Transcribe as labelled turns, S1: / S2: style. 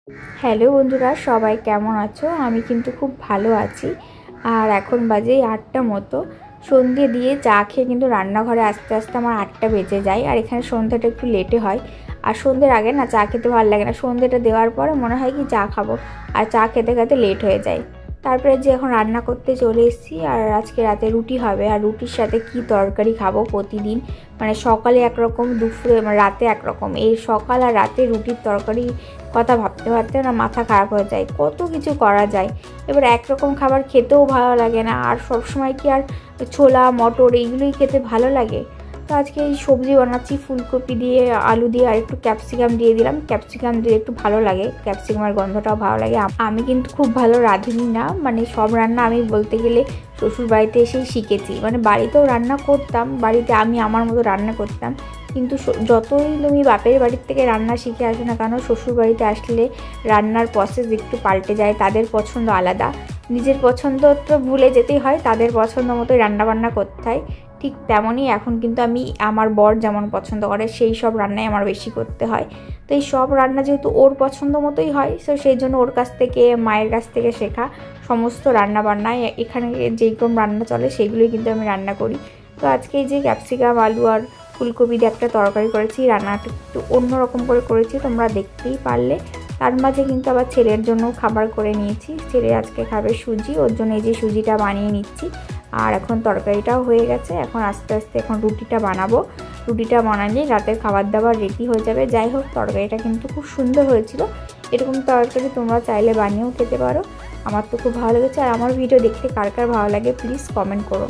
S1: Hello বন্ধুরা, সবাই কেমন আছো? আমি কিন্তু খুব ভালো আছি। আর এখন বাজে 8টা মতো। সন্ধে দিয়ে চা খেয়ে কিন্তু রান্নাঘরে আস্তে আস্তে আমার 8টা বেজে যায়। আর এখানে সন্ধ্যাটা একটু লেটে হয়। আর সন্ধ্যের আগে না চা খেতে ভালো লাগে না। সন্ধ্যেটা দেওয়ার পরে মনে হয় কি চা খাবো, আর চা খেতে খেতে লেট হয়ে যায়। তারপরে যে এখন রান্না করতে চলে এসেছি। আর আজকে রাতে রুটি হবে, আর রুটির সাথে কি তরকারি খাবো প্রতিদিন, মানে সকালে একরকম, দুপুরে রাতে একরকম। এই সকাল আর রাতে রুটির তরকারি কথা ভাবতে ভাবতে না মাথা খারাপ হয়ে যায়। কত কিছু করা যায়। এবার একরকম খাবার খেতেও ভালো লাগে না, আর সবসময় কি আর ছোলা মটর এইগুলোই খেতে ভালো লাগে। তো আজকে এই সবজি বানাচ্ছি, ফুলকপি দিয়ে আলু দিয়ে আর একটু ক্যাপসিকাম দিয়ে দিলাম। ক্যাপসিকাম দিয়ে একটু ভালো লাগে, ক্যাপসিকামের গন্ধটাও ভালো লাগে। আমি কিন্তু খুব ভালো রাঁধুনি না, মানে সব রান্না আমি বলতে গেলে শ্বশুর বাড়িতে এসেই শিখেছি। মানে বাড়িতেও রান্না করতাম, বাড়িতে আমি আমার মতো রান্না করতাম, কিন্তু যতই তুমি বাপের বাড়ির থেকে রান্না শিখে আসো না কেন, শ্বশুর বাড়িতে আসলে রান্নার প্রসেস একটু পাল্টে যায়। তাদের পছন্দ আলাদা, নিজের পছন্দ তো ভুলে যেতেই হয়, তাদের পছন্দ মতোই রান্নাবান্না করতে হয়। ঠিক তেমনই এখন কিন্তু আমি, আমার বর যেমন পছন্দ করে সেই সব রান্নাই আমার বেশি করতে হয়। তো এই সব রান্না যেহেতু ওর পছন্দ মতোই হয়, তো সেই জন্য ওর কাছ থেকে, মায়ের কাছ থেকে শেখা সমস্ত রান্নাবান্নায় এখানে যেরকম রান্না চলে সেগুলোই কিন্তু আমি রান্না করি। তো আজকে এই যে ক্যাপসিকাম আলু আর ফুলকপি দিয়ে একটা তরকারি করেছি, রান্নাটা একটু অন্যরকম করে করেছি, তোমরা দেখতেই পারলে। তার মাঝে কিন্তু আবার ছেলের জন্য খাবার করে নিয়েছি। ছেলে আজকে খাবে সুজি, ওর জন্য এই যে সুজিটা বানিয়ে নিচ্ছি। আর এখন তরকারিটাও হয়ে গেছে, এখন আস্তে আস্তে এখন রুটিটা বানাবো। রুটিটা বানালে রাতের খাবার দাবার রেডি হয়ে যাবে। যাই হোক, তরকারিটা কিন্তু খুব সুন্দর হয়েছিল। এরকম তরকারি তোমরা চাইলে বানিয়েও খেতে পারো। আমার তো খুব ভালো লেগেছে। আর আমার ভিডিও দেখতে কার কার ভালো লাগে প্লিজ কমেন্ট করো।